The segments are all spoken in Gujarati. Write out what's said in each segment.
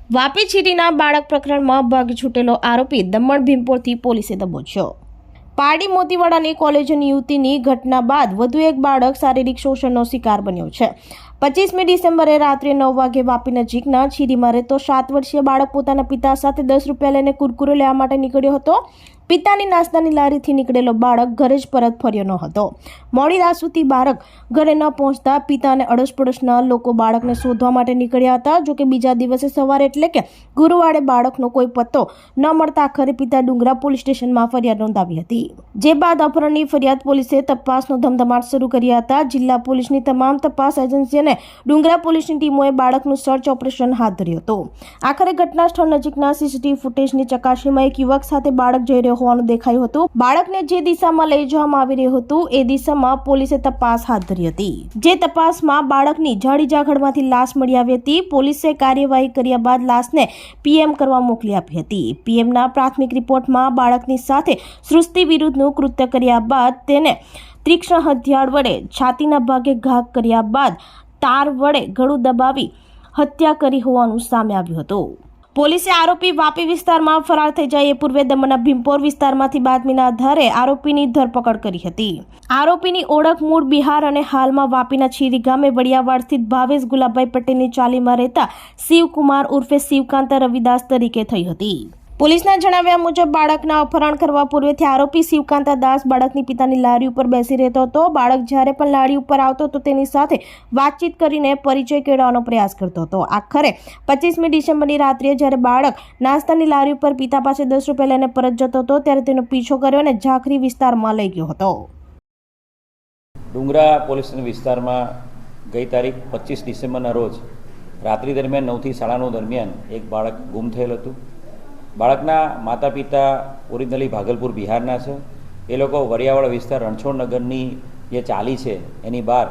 વાપી છીરીના બાળક પ્રકરણમાં ભાગી છૂટેલો આરોપી દમણ ભીમપોરથી પોલીસે દબોચ્યો। પારડી મોતીવાડાની કોલેજની યુવતીની ઘટના બાદ વધુ એક બાળક શારીરિક શોષણનો શિકાર બન્યો છે। 25મી ડિસેમ્બરે રાત્રે 9 વાગે વાપી નજીકના છીરીમાં રહેતો 7 વર્ષીય બાળક પોતાના પિતા સાથે 10 રૂપિયા લઈને કુરકુરે લેવા માટે નીકળ્યો હતો। પિતાની નાસ્તાની લારીથી નીકળેલો બાળક ઘરે જ પરત ફર્યો ન હતો। મોડી રાત સુધી બાળક ઘરે ન પહોંચતા પિતા અને અડોશપડોશના લોકો બાળકને શોધવા માટે નીકળ્યા હતા। જોકે બીજા દિવસે સવારે એટલે કે ગુરુવારે બાળકનો કોઈ પત્તો ન મળતા આખરે પિતા ડુંગરા પોલીસ સ્ટેશનમાં ફરિયાદ નોંધાવી હતી। જે બાદ અપહરણની ફરિયાદ પોલીસે તપાસનો ધમધમાટ શરૂ કર્યા હતા। જિલ્લા પોલીસની તમામ તપાસ એજન્સી અને ડુંગરા પોલીસની ટીમોએ બાળકનું સર્ચ ઓપરેશન હાથ ધર્યું હતું। આખરે ઘટના સ્થળ નજીકના સીસીટીવી ફૂટેજની ચકાસણીમાં એક યુવક સાથે બાળક જઈ રહ્યો હોવાનું દેખાયું હતું। બાળકને જે દિશામાં લઈ જવામાં આવી રહ્યું હતું એ દિશામાં પોલીસે તપાસ હાથ ધરી હતી। જે તપાસમાં બાળકની જાડી ઝાકળમાંથી લાશ મળી આવી હતી। પોલીસે કાર્યવાહી કર્યા બાદ લાશને પીએમ કરવા મોકલી આપી હતી। પીએમના પ્રાથમિક રિપોર્ટમાં બાળકની સાથે સૃષ્ટિ વિરુદ્ધનું કૃત્ય કર્યા બાદ તેને તીક્ષ્ણ હથિયાર વડે છાતીના ભાગે ઘા કર્યા બાદ તાર વડે ગળું દબાવી હત્યા કરી હોવાનું સામે આવ્યું હતું। પોલીસે આરોપી વાપી વિસ્તારમાં ફરાર થઈ જાય એ પૂર્વે દમણના ભીમપોર વિસ્તારમાંથી બાતમીના આધારે આરોપીની ધરપકડ કરી હતી। આરોપીની ઓળખ મૂળ બિહાર અને હાલમાં વાપીના છીરી ગામે વડિયાવાડ સ્થિત ભાવેશ ગુલાબભાઈ પટેલની ચાલીમાં રહેતા શિવકુમાર ઉર્ફે શિવકાંતા રવિદાસ તરીકે થઈ હતી। પોલીસના જણાવ્યા મુજબ બાળકના અપહરણ કરવા પૂર્વેથી આરોપી શિવકાંતા દાસ બાળકની પિતાની લારી ઉપર બેસી રહેતો હતો। બાળક જ્યારે પણ લારી ઉપર આવતો તો તેની સાથે વાતચીત કરીને પરિચય કેળવવાનો પ્રયાસ કરતો હતો। આખરે 25મી ડિસેમ્બરની રાત્રે જ્યારે બાળક નાસ્તાની લારી ઉપર પિતા પાસે 10 રૂપિયા લઈને પરત જતો હતો ત્યારે તેનો પીછો કર્યો અને ઝાખરી વિસ્તારમાં લઈ ગયો હતો। ડુંગરા પોલીસ વિસ્તારમાં ગઈ તારીખ 25 ડિસેમ્બરના રોજ રાત્રિ દરમિયાન 9 થી 9:30 દરમિયાન એક બાળક ગુમ થયેલ હતું। બાળકના માતા પિતા ઓરિજિનલી ભાગલપુર બિહારના છે। એ લોકો વરિયાવાડ વિસ્તાર રણછોડનગરની જે ચાલી છે એની બહાર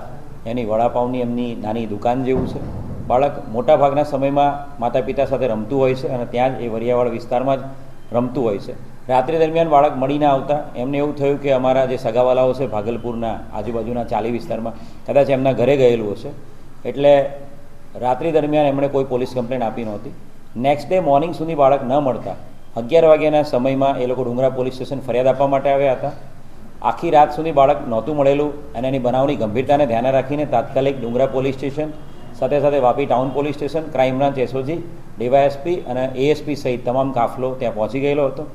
એની વડાપાઉંની એમની નાની દુકાન જેવું છે। બાળક મોટા ભાગના સમયમાં માતા પિતા સાથે રમતું હોય છે અને ત્યાં જ એ વરિયાવાડ વિસ્તારમાં જ રમતું હોય છે। રાત્રિ દરમિયાન બાળક મળી ના આવતા એમને એવું થયું કે અમારા જે સગાવાલાઓ છે ભાગલપુરના આજુબાજુના ચાલી વિસ્તારમાં કદાચ એમના ઘરે ગયેલું હશે, એટલે રાત્રિ દરમિયાન એમણે કોઈ પોલીસ કમ્પ્લેન આપી નહોતી। નેક્સ્ટ ડે મોર્નિંગ સુધી બાળક ન મળતા 11 વાગ્યાના સમયમાં એ લોકો ડુંગરા પોલીસ સ્ટેશન ફરિયાદ આપવા માટે આવ્યા હતા। આખી રાત સુધી બાળક નહોતું મળેલું અને એની બનાવની ગંભીરતાને ધ્યાને રાખીને તાત્કાલિક ડુંગરા પોલીસ સ્ટેશન સાથે સાથે Vapi town police station, crime branch SOG, DYSP અને એએસપી સહિત તમામ કાફલો ત્યાં પહોંચી ગયેલો હતો।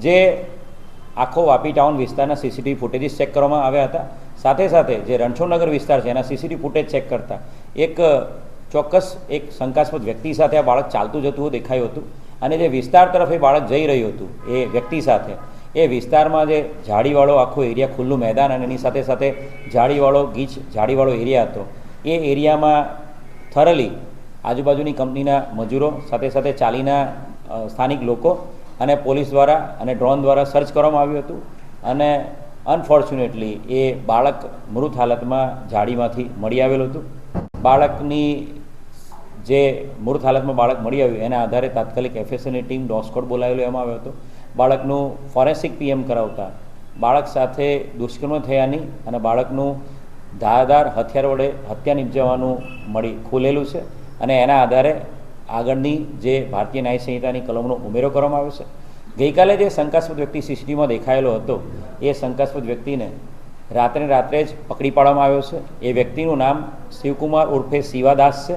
જે આખો વાપી ટાઉન વિસ્તારના સીસીટીવી ફૂટેજીસ ચેક કરવામાં આવ્યા હતા। સાથે સાથે જે રણછોડનગર વિસ્તાર છે એના સીસીટીવી ફૂટેજ ચેક કરતા એક ચોક્કસ એક શંકાસ્પદ વ્યક્તિ સાથે આ બાળક ચાલતું જતું દેખાયું હતું અને જે વિસ્તાર તરફ એ બાળક જઈ રહ્યું હતું એ વ્યક્તિ સાથે એ વિસ્તારમાં જે ઝાડીવાળો આખો એરિયા ખુલ્લું મેદાન અને એની સાથે સાથે ઝાડીવાળો એરિયા હતો એ એરિયામાં થરલી આજુબાજુની કંપનીના મજૂરો સાથે સાથે ચાલીના સ્થાનિક લોકો અને પોલીસ દ્વારા અને ડ્રોન દ્વારા સર્ચ કરવામાં આવ્યું હતું અને અનફોર્ચ્યુનેટલી એ બાળક મૃત હાલતમાં ઝાડીમાંથી મળી આવેલું હતું। બાળકની જે મૃત હાલતમાં બાળક મળી આવ્યું એના આધારે તાત્કાલિક એફએસએલની ટીમ ડોગ સ્કોડ બોલાવી લેવામાં આવ્યો હતો। બાળકનું ફોરેન્સિક પીએમ કરાવતા બાળક સાથે દુષ્કર્મ થયાની અને બાળકનું ધારદાર હથિયાર વડે હત્યા નિપજાવવાનું ખુલેલું છે અને એના આધારે આગળની જે ભારતીય ન્યાય સંહિતાની કલમનો ઉમેરો કરવામાં આવ્યો છે। ગઈકાલે જે શંકાસ્પદ વ્યક્તિ સીસીટીવીમાં દેખાયેલો હતો એ શંકાસ્પદ વ્યક્તિને રાત્રે જ પકડી પાડવામાં આવ્યો છે। એ વ્યક્તિનું નામ શિવકુમાર ઉર્ફે શિવાદાસ છે।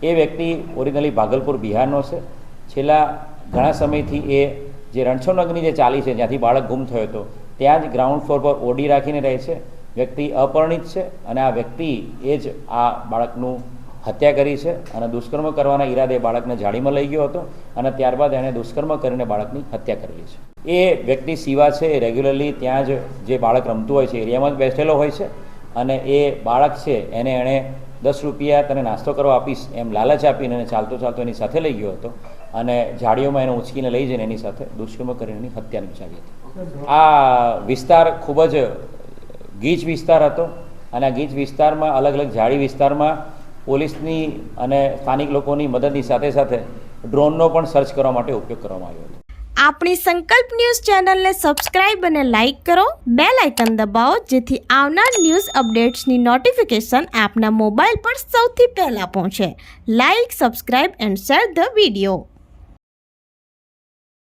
એ વ્યક્તિ ઓરિજિનલી ભાગલપુર બિહારનો છે। છેલ્લા ઘણા સમયથી એ જે રણછોડનગરની જે ચાલી છે જ્યાંથી બાળક ગુમ થયો હતો ત્યાં જ ગ્રાઉન્ડ ફ્લોર પર ઓડી રાખીને રહે છે। વ્યક્તિ અપરિણિત છે અને આ વ્યક્તિ એ જ આ બાળકનું હત્યા કરી છે અને દુષ્કર્મ કરવાના ઈરાદે બાળકને ઝાડીમાં લઈ ગયો હતો અને ત્યારબાદ એણે દુષ્કર્મ કરીને બાળકની હત્યા કરેલી છે। એ વ્યક્તિ શિવા છે એ રેગ્યુલરલી ત્યાં જ જે બાળક રમતું હોય છે એરિયામાં જ બેઠેલો હોય છે અને એ બાળક છે એણે 10 રૂપિયા તને નાસ્તો કરવા આપીશ એમ લાલચ આપીને એને ચાલતો એની સાથે લઈ ગયો હતો અને ઝાડીઓમાં એને ઉંચકીને લઈ જઈને એની સાથે દુષ્કર્મ કરીને એની હત્યા નિપજાવી હતી। આ વિસ્તાર ખૂબ જ ગીચ વિસ્તાર હતો અને આ ગીચ વિસ્તારમાં અલગ અલગ ઝાડી વિસ્તારમાં પોલીસની અને સ્થાનિક લોકોની મદદની સાથે સાથે ડ્રોનનો પણ સર્ચ કરવા માટે ઉપયોગ કરવામાં આવ્યો હતો। આપણી સંકલ્પ ન્યૂઝ ચેનલને સબસ્ક્રાઇબ અને લાઇક કરો, બેલ આઇકન દબાવો જેથી આવનાર ન્યૂઝ અપડેટ્સની નોટિફિકેશન આપના મોબાઈલ પર સૌથી પહેલા પહોંચે। Like, subscribe and share the video.